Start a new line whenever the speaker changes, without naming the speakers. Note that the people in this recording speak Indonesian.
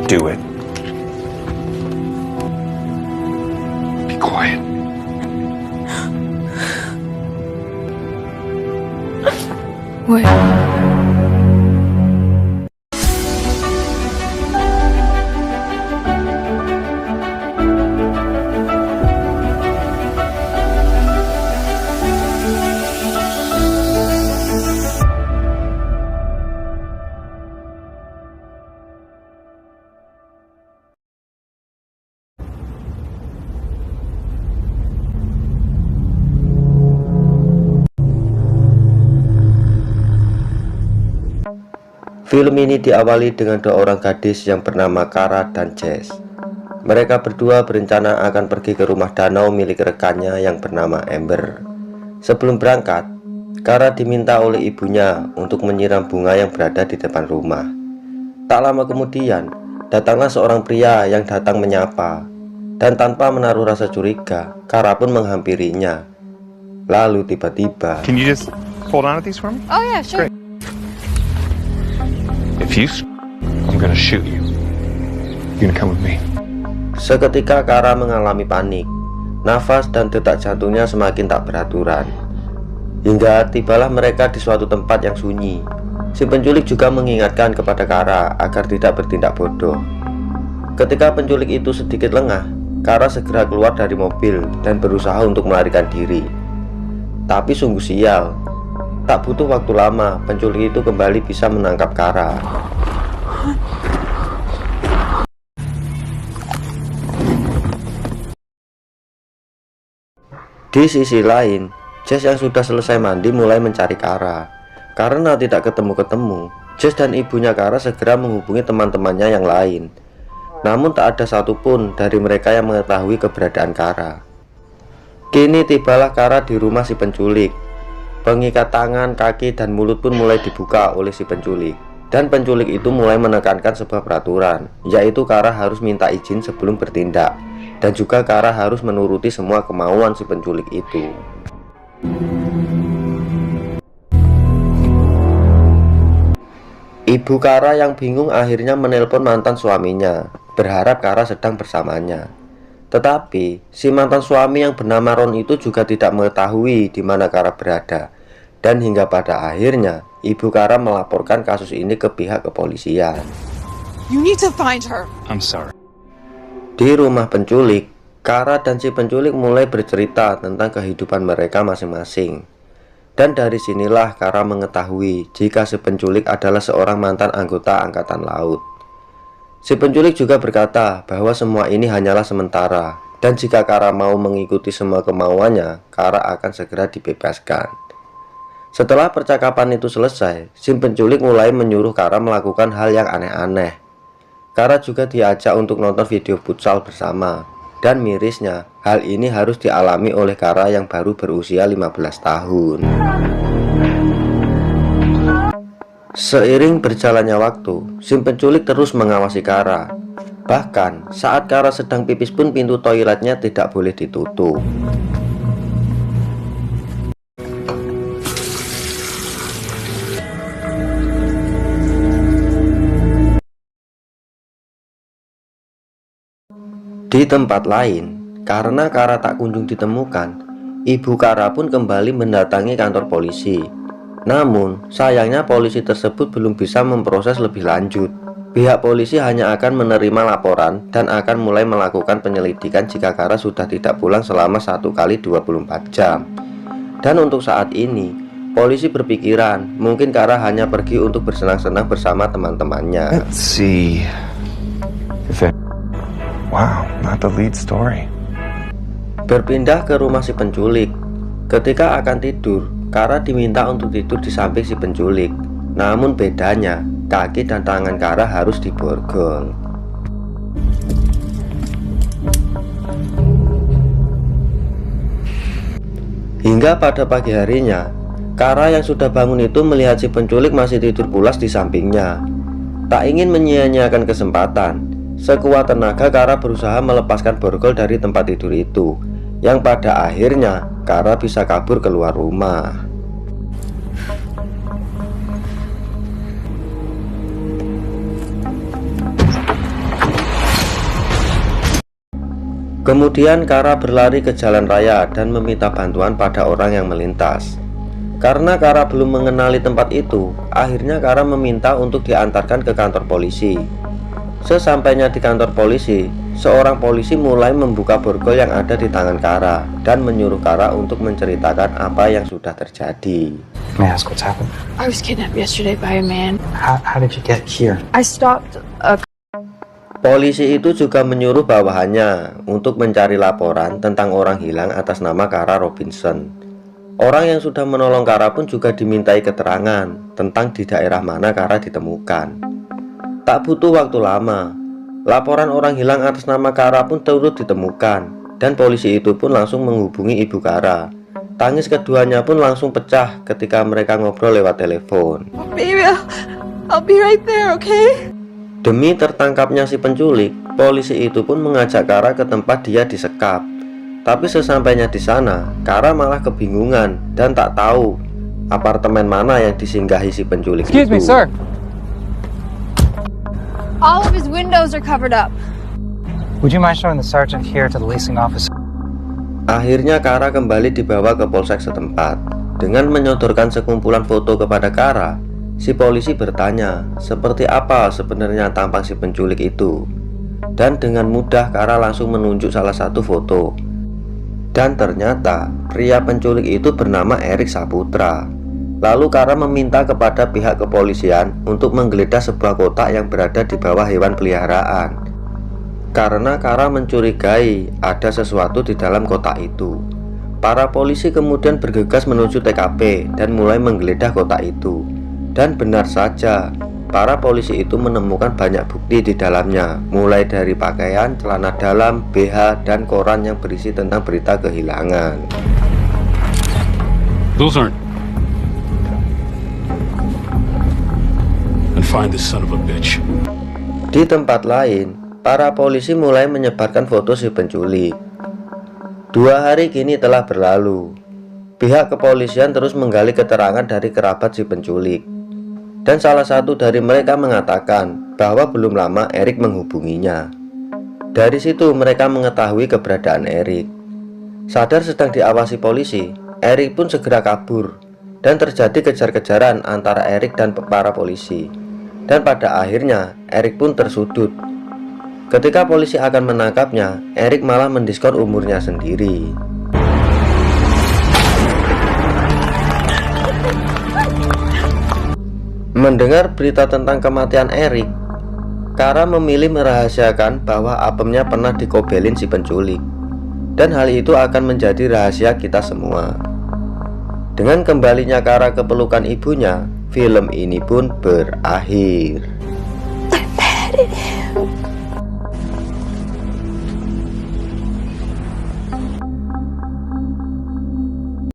Do it. Be quiet.
What?
Film ini diawali dengan dua orang gadis yang bernama Kara dan Jess. Mereka berdua berencana akan pergi ke rumah danau milik rekannya yang bernama Amber. Sebelum berangkat, Kara diminta oleh ibunya untuk menyiram bunga yang berada di depan rumah. Tak lama kemudian, datanglah seorang pria yang datang menyapa. Dan tanpa menaruh rasa curiga, Kara pun menghampirinya. Lalu tiba-tiba,
Can you just hold on to these for me?
Oh yeah, sure.
Great. If you I'm gonna shoot you. You gonna come with me?
seketika Kara mengalami panik. Nafas dan detak jantungnya semakin tak beraturan. Hingga tibalah mereka di suatu tempat yang sunyi. Si penculik juga mengingatkan kepada Kara agar tidak bertindak bodoh. Ketika penculik itu sedikit lengah, Kara segera keluar dari mobil dan berusaha untuk melarikan diri. Tapi sungguh sial, tak butuh waktu lama penculik itu kembali bisa menangkap Kara. Di sisi lain, Jess yang sudah selesai mandi mulai mencari Kara. Karena tidak ketemu-ketemu, Jess dan ibunya Kara segera menghubungi teman-temannya yang lain. Namun tak ada satupun dari mereka yang mengetahui keberadaan Kara. Kini tibalah Kara di rumah si penculik. Pengikat tangan, kaki, dan mulut pun mulai dibuka oleh si penculik. Dan penculik itu mulai menekankan sebuah peraturan, yaitu Kara harus minta izin sebelum bertindak. Dan juga Kara harus menuruti semua kemauan si penculik itu. Ibu Kara yang bingung akhirnya menelpon mantan suaminya, berharap Kara sedang bersamanya. Tetapi si mantan suami yang bernama Ron itu juga tidak mengetahui di mana Kara berada. Dan hingga pada akhirnya ibu Kara melaporkan kasus ini ke pihak kepolisian.
You need to find her.
I'm sorry.
Di rumah penculik, Kara dan si penculik mulai bercerita tentang kehidupan mereka masing-masing. Dan dari sinilah Kara mengetahui jika si penculik adalah seorang mantan anggota Angkatan Laut. Si penculik juga berkata bahwa semua ini hanyalah sementara, dan jika Kara mau mengikuti semua kemauannya, Kara akan segera dibebaskan. Setelah percakapan itu selesai, si penculik mulai menyuruh Kara melakukan hal yang aneh-aneh. Kara juga diajak untuk nonton video futsal bersama. Dan mirisnya, hal ini harus dialami oleh Kara yang baru berusia 15 tahun. Seiring berjalannya waktu, si penculik terus mengawasi Kara. Bahkan saat Kara sedang pipis pun pintu toiletnya tidak boleh ditutup. Di tempat lain, karena Kara tak kunjung ditemukan, ibu Kara pun kembali mendatangi kantor polisi. Namun, sayangnya polisi tersebut belum bisa memproses lebih lanjut. Pihak polisi hanya akan menerima laporan dan akan mulai melakukan penyelidikan jika Kara sudah tidak pulang selama 1 kali 24 jam. Dan untuk saat ini, polisi berpikiran mungkin Kara hanya pergi untuk bersenang-senang bersama teman-temannya.
Let's see. Wow, not the lead story.
Berpindah ke rumah si penculik. Ketika akan tidur, Kara diminta untuk tidur di samping si penculik. Namun bedanya, kaki dan tangan Kara harus diborgol. Hingga pada pagi harinya, Kara yang sudah bangun itu melihat si penculik masih tidur pulas di sampingnya. Tak ingin menyia-nyiakan kesempatan, sekuat tenaga Kara berusaha melepaskan borgol dari tempat tidur itu, yang pada akhirnya Kara bisa kabur keluar rumah. Kemudian Kara berlari ke jalan raya dan meminta bantuan pada orang yang melintas. Karena Kara belum mengenali tempat itu, akhirnya Kara meminta untuk diantarkan ke kantor polisi. Sesampainya di kantor polisi, seorang polisi mulai membuka borgol yang ada di tangan Kara dan menyuruh Kara untuk menceritakan apa yang sudah terjadi.
May I ask what's happened?
I was kidnapped yesterday by a man.
How did you get here?
I stopped a
Polisi itu juga menyuruh bawahannya untuk mencari laporan tentang orang hilang atas nama Kara Robinson. Orang yang sudah menolong Kara pun juga dimintai keterangan tentang di daerah mana Kara ditemukan. Tak butuh waktu lama, laporan orang hilang atas nama Kara pun turut ditemukan, dan polisi itu pun langsung menghubungi ibu Kara. Tangis keduanya pun langsung pecah ketika mereka ngobrol lewat telepon.
baby. I'll be right there, okay?
Demi tertangkapnya si penculik, polisi itu pun mengajak Kara ke tempat dia disekap. Tapi sesampainya di sana, Kara malah kebingungan dan tak tahu apartemen mana yang disinggahi si penculik itu.
Excuse me, sir.
All of his windows are covered up.
Would you mind showing the sergeant here to the leasing office?
Akhirnya Kara kembali dibawa ke polsek setempat. Dengan menyodorkan sekumpulan foto kepada Kara, si polisi bertanya seperti apa sebenarnya tampang si penculik itu. Dan dengan mudah Kara langsung menunjuk salah satu foto. Dan ternyata pria penculik itu bernama Erik Saputra. Lalu Kara meminta kepada pihak kepolisian untuk menggeledah sebuah kotak yang berada di bawah hewan peliharaan. Karena Kara mencurigai ada sesuatu di dalam kotak itu. Para polisi kemudian bergegas menuju TKP dan mulai menggeledah kotak itu. Dan benar saja, para polisi itu menemukan banyak bukti di dalamnya, mulai dari pakaian, celana dalam, BH, dan koran yang berisi tentang berita kehilangan.
Those aren't. And find this son of a bitch.
Di tempat lain, para polisi mulai menyebarkan foto si penculik. 2 hari kini telah berlalu. Pihak kepolisian terus menggali keterangan dari kerabat si penculik. Dan salah satu dari mereka mengatakan bahwa belum lama Erik menghubunginya. Dari situ mereka mengetahui keberadaan Erik. Sadar sedang diawasi polisi, Erik pun segera kabur. Dan terjadi kejar-kejaran antara Erik dan para polisi. Dan pada akhirnya Erik pun tersudut. Ketika polisi akan menangkapnya, Erik malah mendiskon umurnya sendiri. Mendengar berita tentang kematian Erik, Kara memilih merahasiakan bahwa apemnya pernah dikobelin si penculik. Dan hal itu akan menjadi rahasia kita semua. Dengan kembalinya Kara ke pelukan ibunya, film ini pun berakhir.
I patted him.